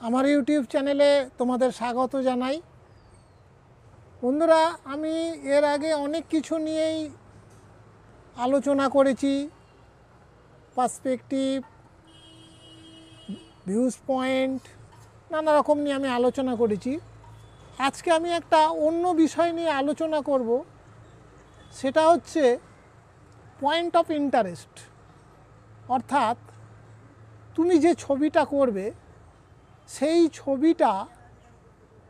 আমার ইউটিউব চ্যানেলে তোমাদের স্বাগত জানাই। বন্ধুরা, আমি এর আগে অনেক কিছু নিয়েই আলোচনা করেছি, পার্সপেক্টিভ, ভিউজ পয়েন্ট, নানা রকম নিয়ে আমি আলোচনা করেছি। আজকে আমি একটা অন্য বিষয় নিয়ে আলোচনা করব, সেটা হচ্ছে পয়েন্ট অফ ইন্টারেস্ট। অর্থাৎ তুমি যে ছবিটা করবে সেই ছবিটা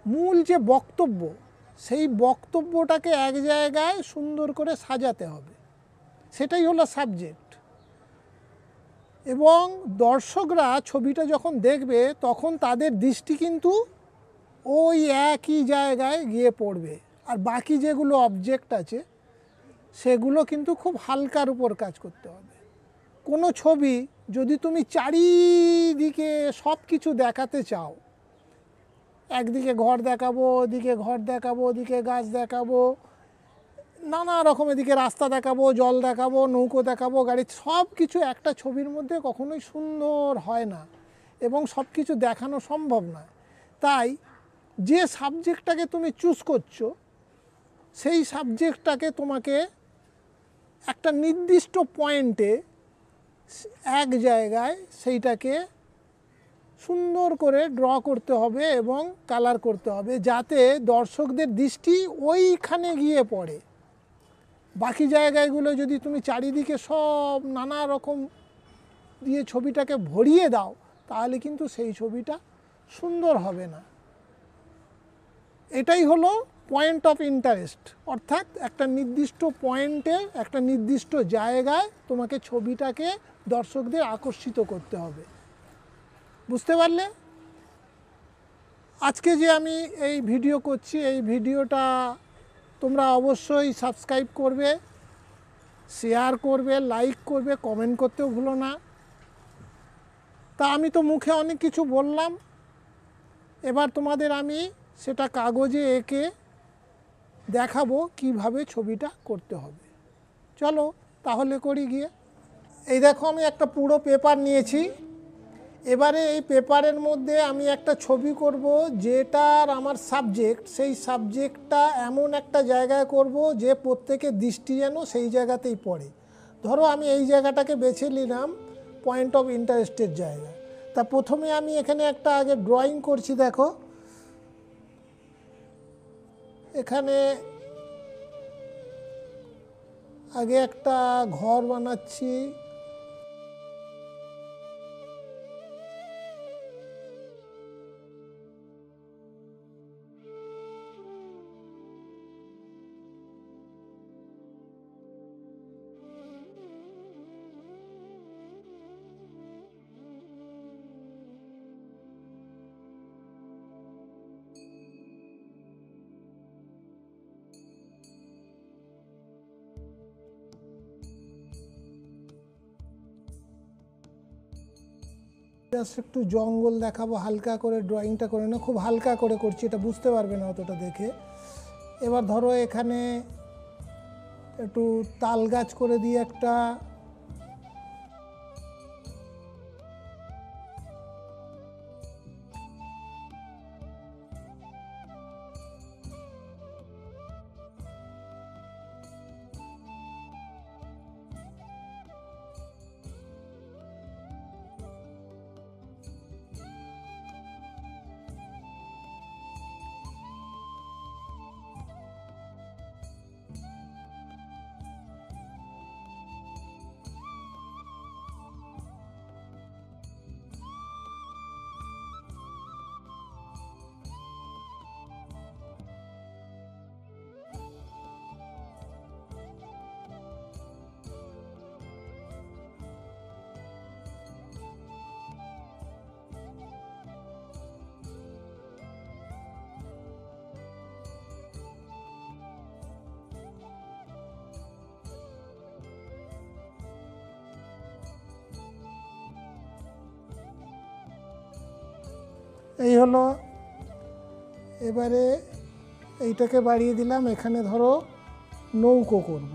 মূল যে বক্তব্য, সেই বক্তব্যটাকে এক জায়গায় সুন্দর করে সাজাতে হবে, সেটাই হলো সাবজেক্ট। এবং দর্শকরা ছবিটা যখন দেখবে তখন তাদের দৃষ্টি কিন্তু ওই একই জায়গায় গিয়ে পড়বে, আর বাকি যেগুলো অবজেক্ট আছে সেগুলো কিন্তু খুব হালকার উপর কাজ করতে হবে। কোনো ছবি যদি তুমি চারিদিকে সব কিছু দেখাতে চাও, একদিকে ঘর দেখাবো, ওদিকে ঘর দেখাবো, ওদিকে গাছ দেখাবো, নানা রকম, এদিকে রাস্তা দেখাবো, জল দেখাবো, নৌকো দেখাবো, গাড়ি, সব কিছু একটা ছবির মধ্যে কখনোই সুন্দর হয় না এবং সব কিছু দেখানো সম্ভব নয়। তাই যে সাবজেক্টটাকে তুমি চুজ করছো সেই সাবজেক্টটাকে তোমাকে একটা নির্দিষ্ট পয়েন্টে এক জায়গায় সেইটাকে সুন্দর করে ড্র করতে হবে এবং কালার করতে হবে, যাতে দর্শকদের দৃষ্টি ওইখানে গিয়ে পড়ে। বাকি জায়গাগুলো যদি তুমি চারিদিকে সব নানা রকম দিয়ে ছবিটাকে ভরিয়ে দাও, তাহলে কিন্তু সেই ছবিটা সুন্দর হবে না। এটাই হলো পয়েন্ট অফ ইন্টারেস্ট। অর্থাৎ একটা নির্দিষ্ট পয়েন্টে, একটা নির্দিষ্ট জায়গায় তোমাকে ছবিটাকে দর্শকদের আকর্ষিত করতে হবে। বুঝতে পারলে? আজকে যে আমি এই ভিডিও করছি, এই ভিডিওটা তোমরা অবশ্যই সাবস্ক্রাইব করবে, শেয়ার করবে, লাইক করবে, কমেন্ট করতেও ভুলো না। তা আমি তো মুখে অনেক কিছু বললাম, এবার তোমাদের আমি সেটা কাগজে এঁকে দেখাবো কিভাবে ছবিটা করতে হবে। চলো তাহলে করি গিয়ে। এই দেখো, আমি একটা পুরো পেপার নিয়েছি। এবারে এই পেপারের মধ্যে আমি একটা ছবি করব, যেটার আমার সাবজেক্ট, সেই সাবজেক্টটা এমন একটা জায়গায় করব যে প্রত্যেকের দৃষ্টি যেন সেই জায়গাতেই পড়ে। ধরো আমি এই জায়গাটাকে বেছে নিলাম পয়েন্ট অফ ইন্টারেস্টের জায়গা। তা প্রথমে আমি এখানে একটা আগে ড্রয়িং করছি। দেখো, এখানে আগে একটা ঘর বানাচ্ছি। জাস্ট একটু জঙ্গল দেখাবো, হালকা করে ড্রয়িংটা করে না, খুব হালকা করে করছি, এটা বুঝতে পারবে না অতটা দেখে। এবার ধরো এখানে একটু তাল গাছ করে দিয়ে একটা, এই হলো। এবারে এইটাকে বাড়িয়ে দিলাম, এখানে ধরো নৌকো করব।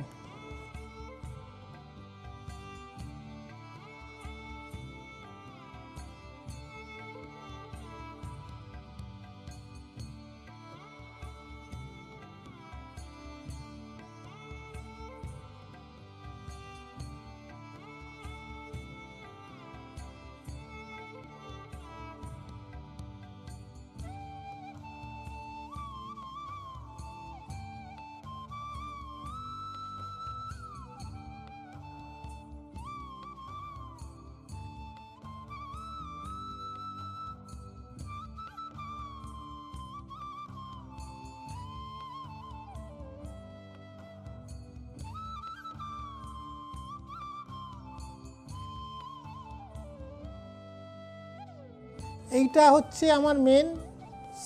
এইটা হচ্ছে আমার মেন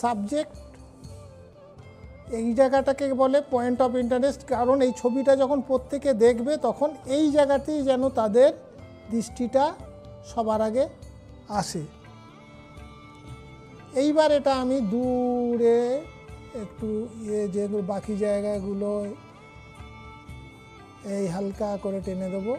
সাবজেক্ট। এই জায়গাটাকে বলে পয়েন্ট অফ ইন্টারেস্ট, কারণ এই ছবিটা যখন প্রত্যেকে দেখবে তখন এই জায়গাতেই যেন তাদের দৃষ্টিটা সবার আগে আসে। এইবার এটা আমি দূরে একটু যেগুলো বাকি জায়গাগুলো এই হালকা করে টেনে দেবো।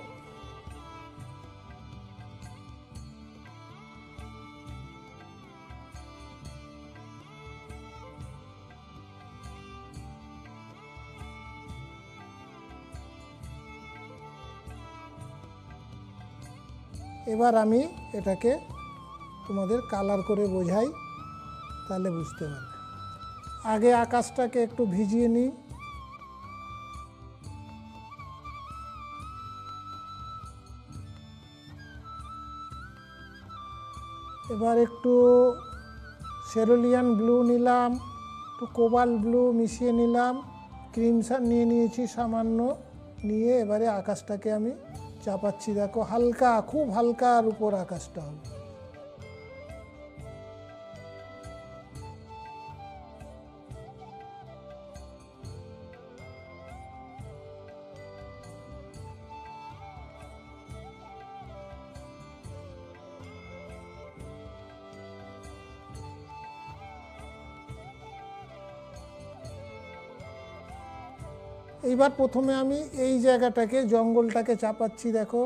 এবার আমি এটাকে তোমাদের কালার করে বোঝাই, তাহলে বুঝতে পারবে। আগে আকাশটাকে একটু ভিজিয়ে নিই। এবার একটু সেরুলিয়ান ব্লু নিলাম, একটু কোবাল্ট ব্লু মিশিয়ে নিলাম, ক্রিমসন নিয়ে নিয়েছি সামান্য, নিয়ে এবারে আকাশটাকে আমি চাপাচ্ছি। দেখো হালকা, খুব হালকার উপর আকাশটা হবে। এইবার প্রথমে আমি এই জায়গাটাকে, জঙ্গলটাকে চাপাচ্ছি। দেখো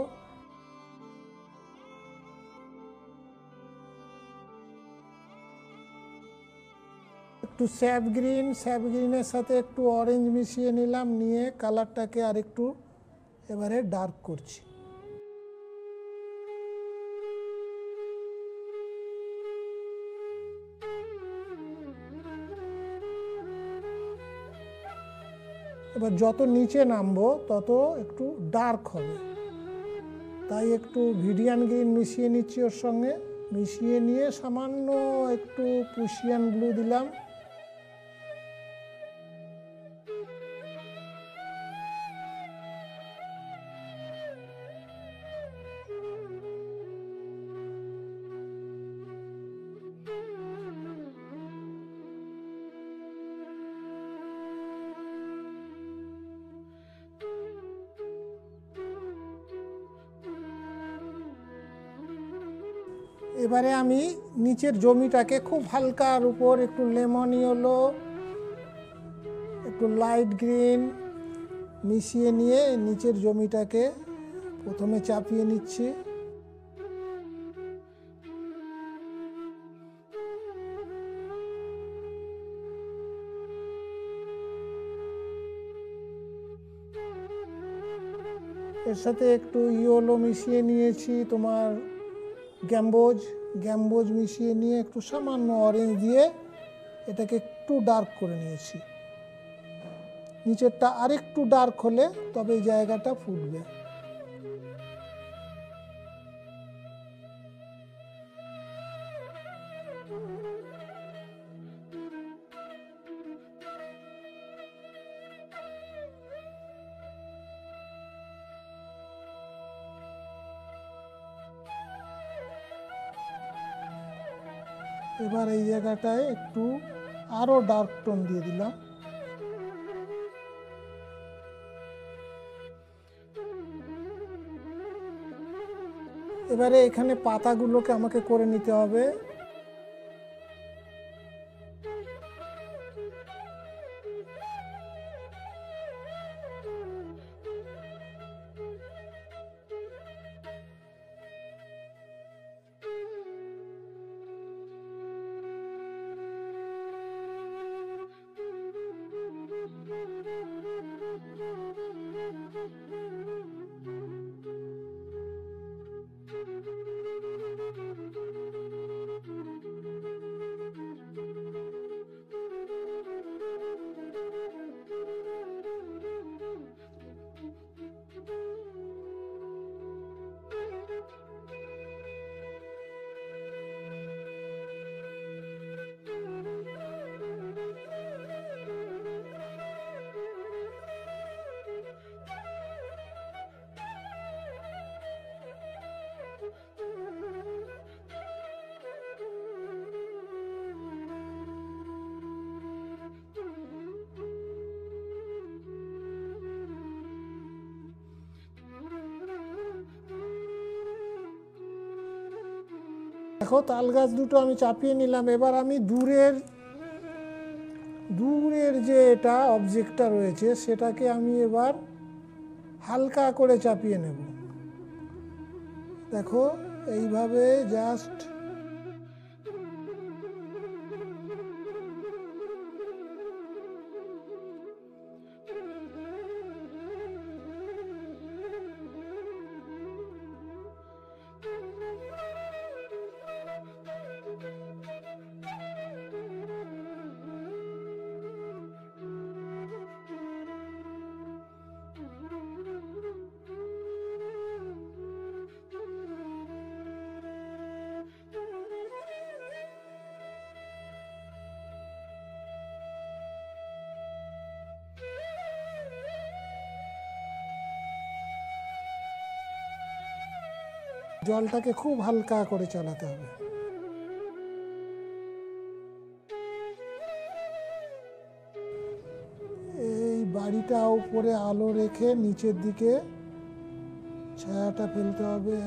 একটু স্যাপ গ্রিনের সাথে একটু অরেঞ্জ মিশিয়ে নিলাম, নিয়ে কালারটাকে আর একটু এবারে ডার্ক করছি। এবার যত নিচে নামবো তত একটু ডার্ক হবে, তাই একটু ভিডিয়ান গ্রিন মিশিয়ে নিচ্ছি ওর সঙ্গে। মিশিয়ে নিয়ে সামান্য একটু প্রুশিয়ান ব্লু দিলাম। এবারে আমি নিচের জমিটাকে খুব হালকার উপর একটু লেমন ইয়েলো, একটু লাইট গ্রিন মিশিয়ে নিয়ে নিচের জমিটাকে প্রথমে চাপিয়ে নিচ্ছি। এর সাথে একটু ইয়েলো মিশিয়ে নিয়েছি, তোমার গ্যাম্বোজ মিশিয়ে নিয়ে একটু সামান্য অরেঞ্জ দিয়ে এটাকে একটু ডার্ক করে নিয়েছি। নিচেরটা আরেকটু ডার্ক হলে তবে এই জায়গাটা ফুটবে। এবার এই জায়গাটায় একটু আরো ডার্ক টোন দিয়ে দিলাম। এবারে এখানে পাতাগুলোকে আমাকে করে নিতে হবে। দেখো তাল গাছ দুটো আমি চাপিয়ে নিলাম। এবার আমি দূরের যে এটা অবজেক্টটা রয়েছে সেটাকে আমি এবার হালকা করে চাপিয়ে নেব। দেখো এইভাবে জাস্ট জলটাকে খুব হালকা করে চালাতে হবে। এই বাড়িটা উপরে আলো রেখে নিচের দিকে ছায়াটা ফেলতে হবে।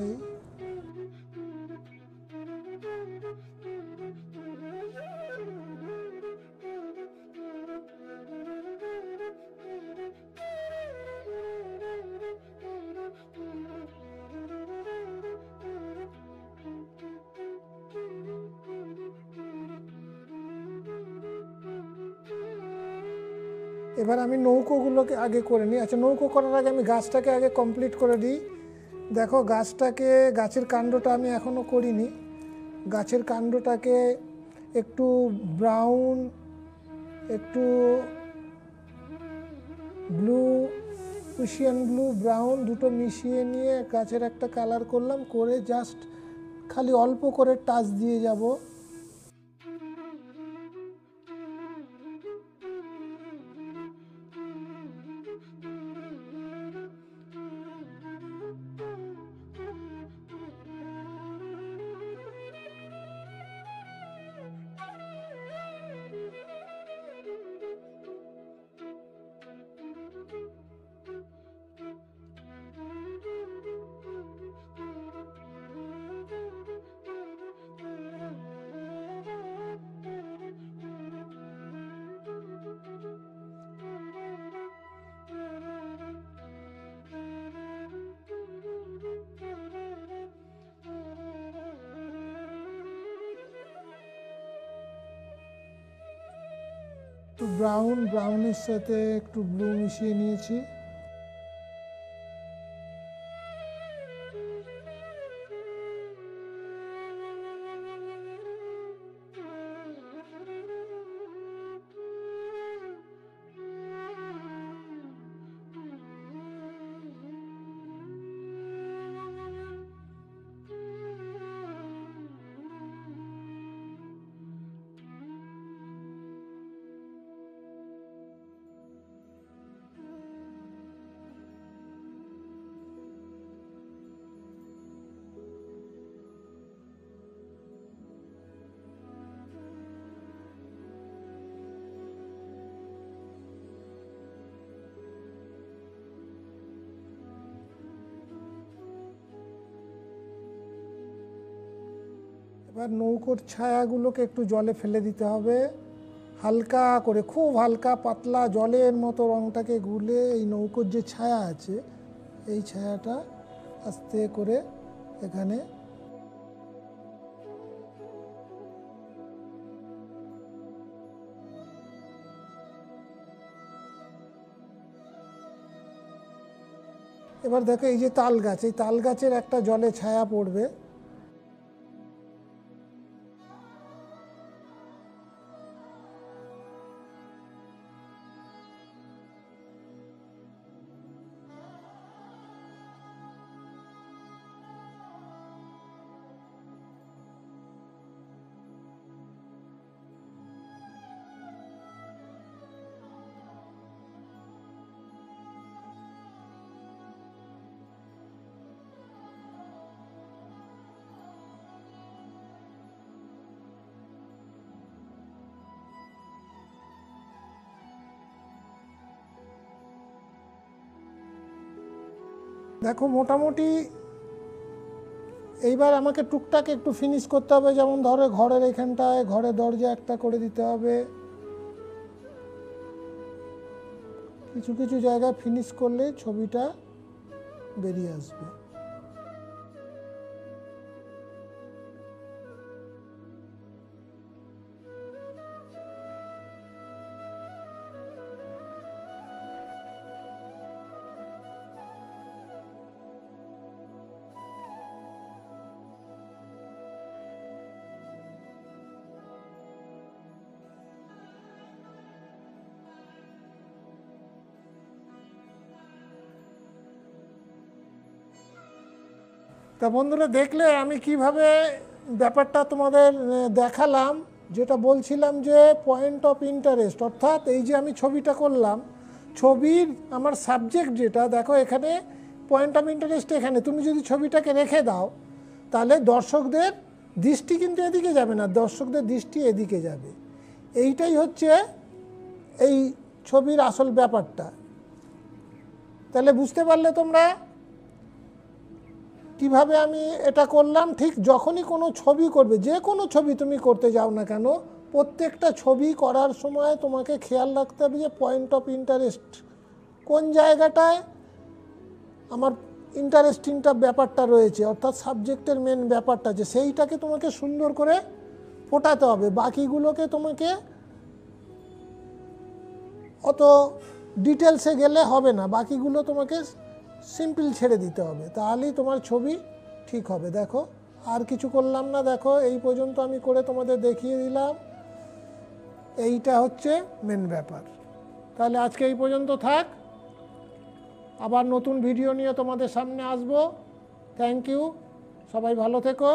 এবার আমি নৌকোগুলোকে আগে করে নিই। আচ্ছা, নৌকো করার আগে আমি গাছটাকে আগে কমপ্লিট করে দিই। দেখো গাছের কাণ্ডটা আমি এখনও করিনি। গাছের কাণ্ডটাকে একটু ব্রাউন, একটু ব্লু, প্রুশিয়ান ব্লু, ব্রাউন দুটো মিশিয়ে নিয়ে গাছের একটা কালার করলাম, করে জাস্ট খালি অল্প করে টাচ দিয়ে যাব। একটু ব্রাউনের সাথে একটু ব্লু মিশিয়ে নিয়েছি। এবার নৌকোর ছায়াগুলোকে একটু জলে ফেলে দিতে হবে হালকা করে, খুব হালকা পাতলা জলের মতো রংটাকে গুলে এই নৌকোর যে ছায়া আছে এই ছায়াটা আস্তে করে এখানে এবার দেখো এই যে তাল গাছ, এই তাল গাছের একটা জলে ছায়া পড়বে। দেখো মোটামুটি এইবার আমাকে টুকটাক একটু ফিনিশ করতে হবে, যেমন ধরো ঘরের এখানটায় ঘরের দরজা একটা করে দিতে হবে। কিছু কিছু জায়গায় ফিনিশ করলে ছবিটা বেরিয়ে আসবে। তা বন্ধুরা, দেখলে আমি কিভাবে ব্যাপারটা তোমাদের দেখালাম। যেটা বলছিলাম যে পয়েন্ট অফ ইন্টারেস্ট, অর্থাৎ এই যে আমি ছবিটা করলাম, ছবির আমার সাবজেক্ট যেটা, দেখো এখানে পয়েন্ট অফ ইন্টারেস্ট এখানে। তুমি যদি ছবিটাকে রেখে দাও তাহলে দর্শকদের দৃষ্টি কিন্তু এদিকে যাবে না, দর্শকদের দৃষ্টি এদিকে যাবে। এইটাই হচ্ছে এই ছবির আসল ব্যাপারটা। তাহলে বুঝতে পারলে তোমরা কিভাবে আমি এটা করলাম। ঠিক যখনই কোনো ছবি করবে, যে কোনো ছবি তুমি করতে যাও না কেন, প্রত্যেকটা ছবি করার সময় তোমাকে খেয়াল রাখতে হবে যে পয়েন্ট অফ ইন্টারেস্ট কোন জায়গাটায় আমার ইন্টারেস্টিংটা ব্যাপারটা রয়েছে, অর্থাৎ সাবজেক্টের মেন ব্যাপারটা যে সেইটাকে তোমাকে সুন্দর করে ফোটাতে হবে। বাকিগুলোকে তোমাকে অত ডিটেলসে গেলে হবে না, বাকিগুলো তোমাকে সিম্পল ছেড়ে দিতে হবে, তাহলেই তোমার ছবি ঠিক হবে। দেখো আর কিছু করলাম না, দেখো এই পর্যন্ত আমি করে তোমাদের দেখিয়ে দিলাম। এইটা হচ্ছে মেন ব্যাপার। তাহলে আজকে এই পর্যন্ত থাক, আবার নতুন ভিডিও নিয়ে তোমাদের সামনে আসবো। থ্যাংক ইউ, সবাই ভালো থেকো।